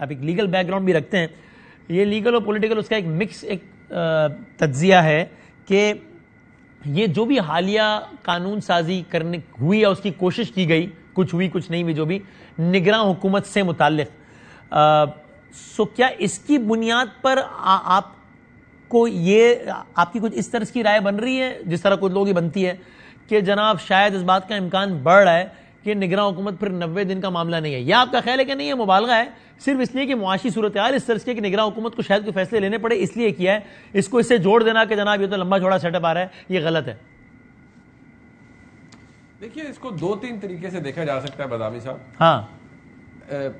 آپ ایک legal back ground بھی رکھتے ہیں. یہ لیگل اور پولیٹیکل اس کا ایک مکس ایک تجزیہ ہے کہ یہ جو بھی حالیہ قانون سازی کرنے ہوئی ہے اس کی کوشش کی گئی, کچھ ہوئی کچھ نہیں ہوئی, جو بھی نگراں حکومت سے متعلق, سو کیا اس کی بنیاد پر آپ کو یہ آپ کی کچھ اس طرح کی رائے بن رہی ہے جس طرح کچھ لوگوں کی بنتی ہے کہ جناب شاید اس بات کا امکان بڑھ رہا ہے کہ نگراں حکومت پھر 90 دن کا معاملہ نہیں ہے, یا آپ کا خیال ہے کہ نہیں, یہ مبالغہ ہے صرف اس لیے کہ معاشی صورتحال اس طرح کی کہ نگراں حکومت کو شاید کوئی فیصلے لینے پڑے اس لیے کیا ہے, اس کو اس سے جوڑ دینا کہ جناب یہ تو لمبا چوڑا سیٹ اپ آ رہا ہے, یہ غلط ہے؟ دیکھیے اس کو دو تین طریقے سے دیکھا جا سکتا ہے بادامی صاحب. ہاں,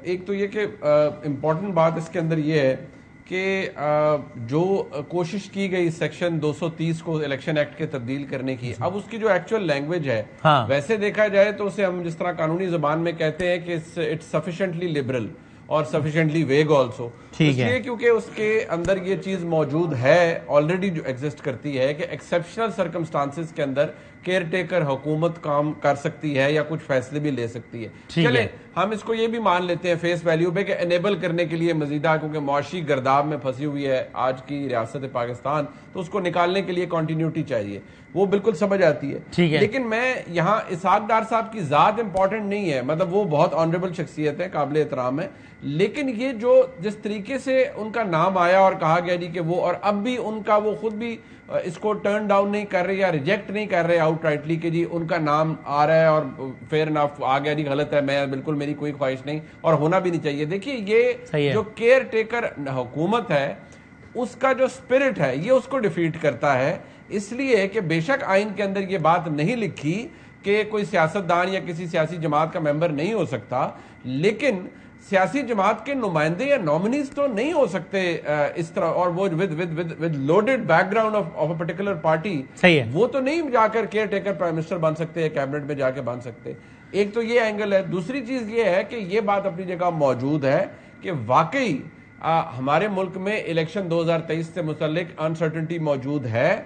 ایک تو یہ کہ امپورٹنٹ بات اس کے اندر یہ ہے کہ جو کوشش کی گئی سیکشن 230 کو الیکشن ایکٹ کے تبدیل کرنے کی, اب اس کی جو ایکچوئل لینگویج ہے ویسے دیکھا جائے تو اسے ہم جس طرح قانونی زبان میں کہتے ہیں کہ اٹس سفیشینٹلی لبرل اور سفیشینٹلی ویگ آلسو, اس لیے کیونکہ اس کے اندر یہ چیز موجود ہے آلریڈی جو ایگزسٹ کرتی ہے کہ ایکسیپشنل سرکمسٹانسز کے اندر کیئر ٹیکر حکومت کام کر سکتی ہے یا کچھ فیصلے بھی لے سکتی ہے. چلیں ہم اس کو یہ بھی مان لیتے ہیں فیس ویلیو پہ کہ انیبل کرنے کے لیے مزیدہ, کیونکہ معاشی گرداب میں پھنسی ہوئی ہے آج کی ریاست پاکستان, تو اس کو نکالنے کے لیے کنٹینیوٹی چاہیے, وہ بالکل سمجھ آتی ہے. لیکن میں یہاں اسحاق ڈار صاحب کی ذات امپورٹنٹ نہیں ہے, مطلب وہ بہت آنریبل شخصیت ہے, قابل احترام ہے, لیکن یہ جو جس طریقے سے ان کا نام آیا اور کہا گیا جی کہ وہ, اور اب بھی ان کا وہ خود بھی اس کو ٹرن ڈاؤن نہیں کر رہے یا ریجیکٹ نہیں کر رہے آؤٹ رائٹلی کہ جی ان کا نام آ رہا ہے اور فیئر انف آ گیا جی غلط ہے, میں بالکل میری کوئی خواہش نہیں اور ہونا بھی نہیں چاہیے. دیکھیے یہ جو کیئر ٹیکر حکومت ہے اس کا جو اسپرٹ ہے یہ اس کو ڈیفیٹ کرتا ہے, اس لیے کہ بے شک آئین کے اندر یہ بات نہیں لکھی کہ کوئی سیاستدان یا کسی سیاسی جماعت کا ممبر نہیں ہو سکتا, لیکن سیاسی جماعت کے نمائندے یا نومنیز تو نہیں ہو سکتے اس طرح, اور وہ with loaded back ground of a particular party, وہ تو نہیں جا کر کیئر ٹیکر پرائم منسٹر بن سکتے, کیبنٹ میں جا کے بن سکتے. ایک تو یہ اینگل ہے. دوسری چیز یہ ہے کہ یہ بات اپنی جگہ موجود ہے کہ واقعی ہمارے ملک میں الیکشن 2023 سے متعلق انسرٹنٹی موجود ہے,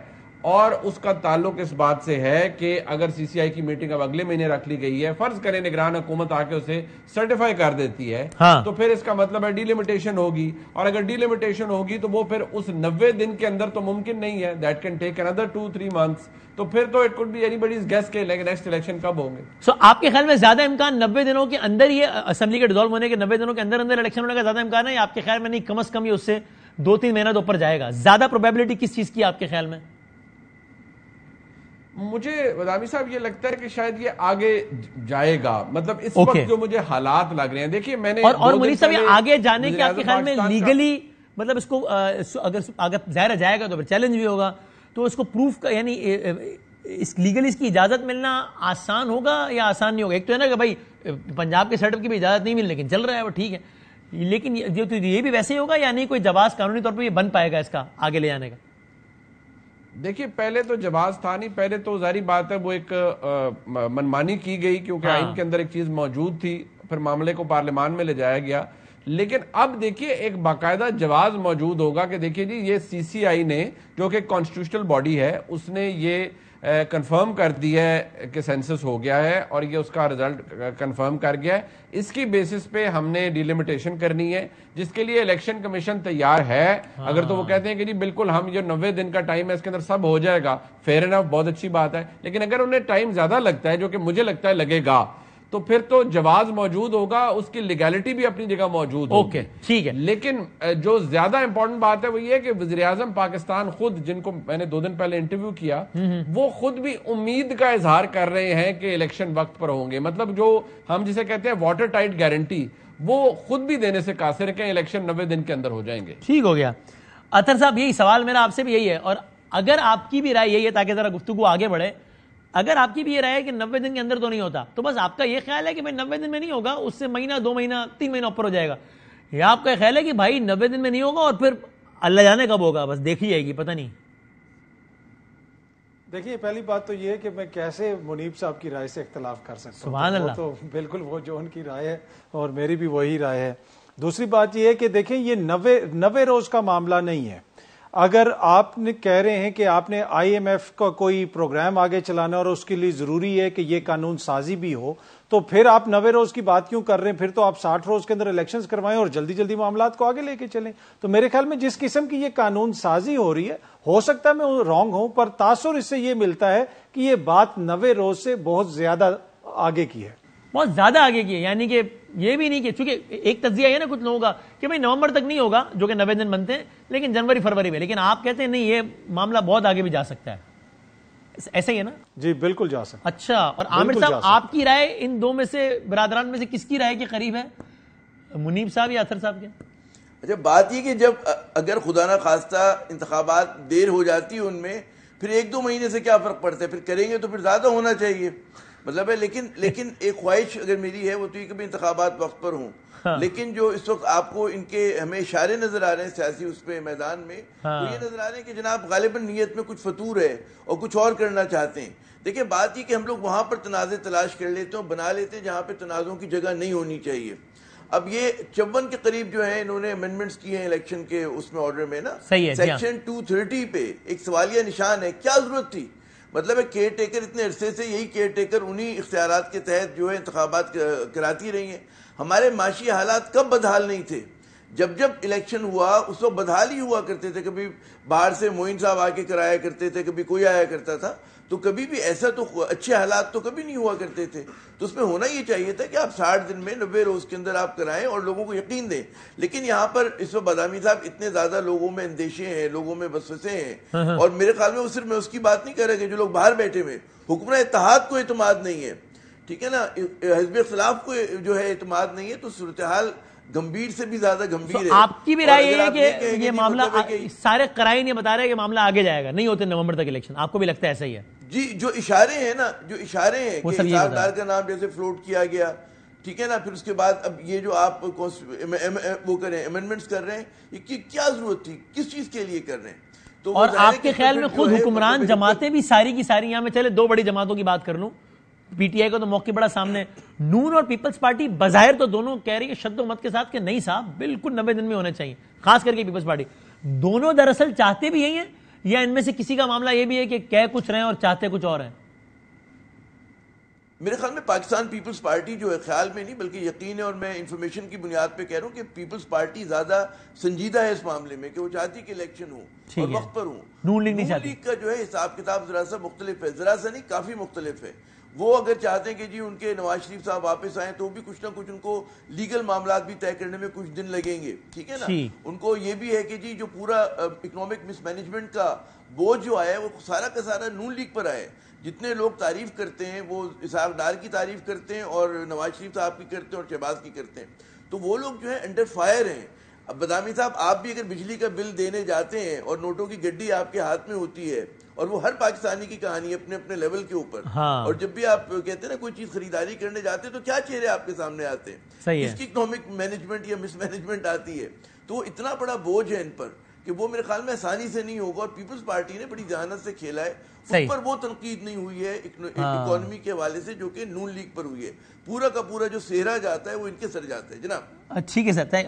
اور اس کا تعلق اس بات سے ہے کہ اگر سی سی آئی کی میٹنگ اب اگلے مہینے رکھ لی گئی ہے, فرض کریں نگران حکومت آ کے اسے سرٹیفائی کر دیتی ہے, تو پھر اس کا مطلب ہے ڈی لمیٹیشن ہوگی, اور اگر ڈی لمیٹیشن ہوگی تو وہ پھر اس 90 دن کے اندر تو ممکن نہیں ہے, دیٹ کین ٹیک اندر 2-3 months, تو پھر تو it could be anybody's guess کے نیکسٹ الیکشن کب ہوں گے. سو آپ کے خیال میں زیادہ امکان 90 دنوں کے اندر یہ اسمبلی کے ڈیزالو ہونے کے 90 دنوں کے اندر اندر الیکشن ہونے کا زیادہ امکان ہے, یا آپ کے خیال میں نہیں کم از کم یہ اس سے 2-3 مہینہ تو اوپر جائے گا؟ زیادہ پروبیبلٹی کس چیز کی آپ کے خیال میں؟ مجھے بادامی صاحب یہ لگتا ہے کہ شاید یہ آگے جائے گا, مطلب اس وقت جو مجھے حالات لگ رہے ہیں. دیکھیے میں نے اور منیب صاحب یہ آگے جانے کے آپ کے خیال میں لیگلی, مطلب اس کو اگر ظاہر جائے گا تو پھر چیلنج بھی ہوگا, تو اس کو پروف یعنی اس لیگلی اس کی اجازت ملنا آسان ہوگا یا آسان نہیں ہوگا؟ ایک تو ہے نا کہ بھائی پنجاب کے سیٹ اپ کی بھی اجازت نہیں مل, لیکن چل رہا ہے وہ ٹھیک ہے, لیکن یہ بھی ویسے ہی ہوگا یا نہیں, کوئی جواز قانونی طور پہ یہ بن پائے گا اس کا آگے لے جانے کا؟ دیکھیے پہلے تو جواز تھا نہیں, پہلے تو ظاہری بات ہے وہ ایک منمانی کی گئی کیونکہ آئین کے اندر ایک چیز موجود تھی, پھر معاملے کو پارلیمان میں لے جایا گیا. لیکن اب دیکھیے ایک باقاعدہ جواز موجود ہوگا کہ دیکھیے جی یہ سی سی آئی نے جو کہ کانسٹیٹیوشنل باڈی ہے اس نے یہ کنفرم کر دی ہے کہ سینسس ہو گیا ہے اور یہ اس کا رزلٹ کنفرم کر گیا ہے, اس کی بیسس پہ ہم نے ڈیلیمیٹیشن کرنی ہے جس کے لیے الیکشن کمیشن تیار ہے. اگر تو وہ کہتے ہیں کہ جی بالکل ہم جو 90 دن کا ٹائم ہے اس کے اندر سب ہو جائے گا, فیئر انف, بہت اچھی بات ہے. لیکن اگر انہیں ٹائم زیادہ لگتا ہے, جو کہ مجھے لگتا ہے لگے گا, تو پھر تو جواز موجود ہوگا, اس کی لیگیلٹی بھی اپنی جگہ موجود ہوگی. ٹھیک ہے. لیکن جو زیادہ امپورٹنٹ بات ہے وہ یہ کہ وزیر اعظم پاکستان خود, جن کو میں نے 2 دن پہلے انٹرویو کیا, وہ خود بھی امید کا اظہار کر رہے ہیں کہ الیکشن وقت پر ہوں گے. مطلب جو ہم جسے کہتے ہیں واٹر ٹائٹ گارنٹی, وہ خود بھی دینے سے قاصر ہے کہ الیکشن 90 دن کے اندر ہو جائیں گے. ٹھیک ہو گیا. اطہر صاحب یہی سوال میرا آپ سے بھی یہی ہے, اور اگر آپ کی بھی رائے یہی ہے تاکہ ذرا گفتگو آگے بڑھے, اگر آپ کی بھی یہ رائے ہے کہ 90 دن کے اندر تو نہیں ہوتا, تو بس آپ کا یہ خیال ہے کہ بھائی 90 دن میں نہیں ہوگا, اس سے مہینہ 2 مہینہ 3 مہینہ اوپر ہو جائے گا, یا آپ کا خیال ہے کہ بھائی 90 دن میں نہیں ہوگا اور پھر اللہ جانے کب ہوگا, بس دیکھی جائے گی, پتہ نہیں؟ دیکھیے پہلی بات تو یہ ہے کہ میں کیسے منیب صاحب کی رائے سے اختلاف کر سکتا ہوں. سبحان اللہ. تو بالکل وہ جو ان کی رائے ہے اور میری بھی وہی رائے ہے. دوسری بات یہ ہے کہ دیکھیں یہ 90 روز کا معاملہ نہیں ہے. اگر آپ نے کہہ رہے ہیں کہ آپ نے آئی ایم ایف کا کوئی پروگرام آگے چلانا اور اس کے لیے ضروری ہے کہ یہ قانون سازی بھی ہو, تو پھر آپ 90 روز کی بات کیوں کر رہے ہیں؟ پھر تو آپ 60 روز کے اندر الیکشنز کروائیں اور جلدی جلدی معاملات کو آگے لے کے چلیں. تو میرے خیال میں جس قسم کی یہ قانون سازی ہو رہی ہے، ہو سکتا ہے میں رانگ ہوں، پر تاثر اس سے یہ ملتا ہے کہ یہ بات 90 روز سے بہت زیادہ آگے کی ہے، بہت زیادہ آگے کی ہے. یعنی کہ یہ بھی نہیں کہ چونکہ ایک تجزیہ ہے نا کچھ لوگوں کا کہ بھائی نومبر تک نہیں ہوگا جو کہ 90 دن بنتے ہیں، لیکن جنوری فروری میں. لیکن آپ کہتے ہیں نہیں، یہ معاملہ بہت آگے بھی جا سکتا ہے. ایسا ہی ہے نا؟ جی بالکل جا سکتا. اچھا، اور عامر صاحب آپ کی رائے ان دو میں سے، برادران میں سے کس کی رائے کے قریب ہے؟ منیب صاحب یا اطہر صاحب کے؟ اچھا، بات یہ کہ جب اگر خدا نہ خواستہ انتخابات دیر ہو جاتی ہے ان میں، پھر 1-2 مہینے سے کیا فرق پڑتا ہے؟ پھر کریں گے تو پھر زیادہ ہونا چاہیے مطلب ہے. لیکن ایک خواہش اگر میری ہے وہ تو یہ کہ انتخابات وقت پر ہوں. لیکن جو اس وقت آپ کو ان کے ہمیں اشارے نظر آ رہے ہیں سیاسی اس پہ میدان میں، تو یہ نظر آ رہے ہیں کہ جناب غالباً نیت میں کچھ فطور ہے اور کچھ اور کرنا چاہتے ہیں. دیکھیں بات یہ کہ ہم لوگ وہاں پر تنازع تلاش کر لیتے ہیں اور بنا لیتے ہیں جہاں پہ تنازعوں کی جگہ نہیں ہونی چاہیے. اب یہ 54 کے قریب جو ہیں انہوں نے امینڈمنٹس کیے ہیں الیکشن کے اس میں آرڈر میں نا، سیکشن 230 پہ ایک سوالیہ نشان ہے. کیا ضرورت تھی؟ مطلب ہے کیئر ٹیکر اتنے عرصے سے یہی کیئر ٹیکر انہی اختیارات کے تحت جو ہے انتخابات کراتی رہی ہیں. ہمارے معاشی حالات کب بدحال نہیں تھے؟ جب الیکشن ہوا اس وقت بدحال ہی ہوا کرتے تھے. کبھی باہر سے معین صاحب آ کے کرایا کرتے تھے، کبھی کوئی آیا کرتا تھا. تو کبھی بھی ایسا تو اچھے حالات تو کبھی نہیں ہوا کرتے تھے. تو اس میں ہونا یہ چاہیے تھا کہ آپ 60 دن میں 90 روز کے اندر آپ کرائیں اور لوگوں کو یقین دیں. لیکن یہاں پر اس وقت بادامی صاحب اتنے زیادہ لوگوں میں اندیشے ہیں، لوگوں میں وسوسے ہیں، اور میرے خیال میں صرف میں اس کی بات نہیں کر رہا کہ جو لوگ باہر بیٹھے ہوئے حکمراں اتحاد کو اعتماد نہیں ہے، ٹھیک ہے نا، حزب اختلاف کو جو ہے اعتماد نہیں ہے، تو صورتحال گمبھیر سے بھی زیادہ گمبھیر ہے. آپ کی بھی رائے یہ ہے کہ یہ معاملہ سارے قرائن یہ بتا رہے ہیں کہ معاملہ آگے جائے گا، نہیں ہوتے نومبر تک الیکشن؟ آپ کو بھی لگتا ہے ایسا ہی ہے؟ جی، جو اشارے ہیں نا، جو اشارے ہیں کہ حساب دار کا نام جیسے فلوٹ کیا گیا، ٹھیک ہے نا، پھر اس کے بعد اب یہ جو آپ وہ کریں امینڈمنٹس کر رہے ہیں، یہ کیا ضرورت تھی؟ کس چیز کے لیے کر رہے ہیں؟ تو اور آپ کے خیال میں خود حکمران جماعتیں بھی ساری کی ساری، یہاں میں چلے 2 بڑی جماعتوں کی بات کر لوں، پی ٹی آئی کا تو موقع بڑا سامنے، نون اور پیپلز پارٹی بظاہر تو دونوں کہہ رہی ہے شد و مت کے ساتھ کہ نہیں صاحب بالکل 90 دن میں ہونا چاہیے، خاص کر کے پیپلز پارٹی. دونوں دراصل چاہتے بھی یہی ہیں یا ان میں سے کسی کا معاملہ یہ بھی ہے کہ کہہ کچھ رہے ہیں اور چاہتے کچھ اور ہیں؟ میرے خیال میں پاکستان پیپلز پارٹی جو ہے، خیال میں نہیں بلکہ یقین ہے، اور میں انفارمیشن کی بنیاد پہ کہہ رہا ہوں کہ پیپلز پارٹی زیادہ سنجیدہ ہے اس معاملے میں کہ وہ چاہتی کہ الیکشن ہو اور وقت پر ہوں. نون لیگ کا جو ہے حساب کتاب ذرا سا مختلف ہے، ذرا سا نہیں کافی مختلف ہے. وہ اگر چاہتے ہیں کہ جی ان کے نواز شریف صاحب واپس آئیں تو بھی کچھ نہ کچھ ان کو لیگل معاملات بھی طے کرنے میں کچھ دن لگیں گے، ٹھیک ہے نا. ان کو یہ بھی ہے کہ جی جو پورا اکنامک مس مینجمنٹ کا بوجھ جو آیا ہے وہ سارا کا سارا نون لیگ پر آئے. جتنے لوگ تعریف کرتے ہیں وہ اسحاق ڈار کی تعریف کرتے ہیں اور نواز شریف صاحب کی کرتے ہیں اور شہباز کی کرتے ہیں، تو وہ لوگ جو ہے انڈر فائر ہیں. اب بادامی صاحب آپ بھی اگر بجلی کا بل دینے جاتے ہیں اور نوٹوں کی گڈی آپ کے ہاتھ میں ہوتی ہے، اور وہ ہر پاکستانی کی کہانی ہے اپنے اپنے لیول کے اوپر، اور جب بھی آپ کہتے ہیں نا کوئی چیز خریداری کرنے جاتے ہیں تو کیا چہرے آپ کے سامنے آتے ہیں؟ اس کی اکنامک مینجمنٹ یا مس مینجمنٹ آتی ہے. تو اتنا بڑا بوجھ ہے ان پر کہ وہ میرے خیال میں آسانی سے نہیں ہوگا. اور پیپلز پارٹی نے بڑی ذہانت سے کھیلا ہے، اس پر وہ تنقید نہیں ہوئی ہے اکانومی کے حوالے سے جو کہ نون لیگ پر ہوئی ہے. پورا کا پورا جو سہرا جاتا ہے وہ ان کے سر جاتا ہے. جناب ٹھیک ہے سر.